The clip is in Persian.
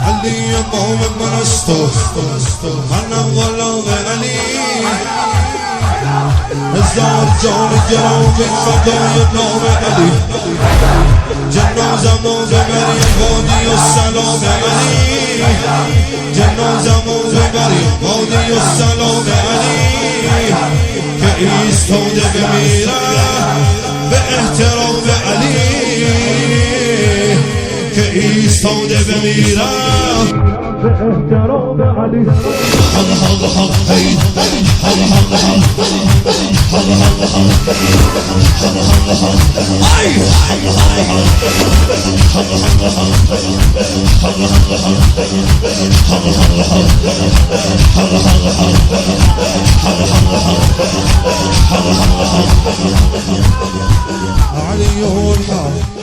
علي قوم مرستو انا غلام علي ازداد جان گرام فدای نام علی جنازمو ببری وادی السلام علی جنازمو ببری وادی السلام علی که ایستاده بمیرم به احترام علی که ایستاده بمیرم به احترام علی علي هو الحق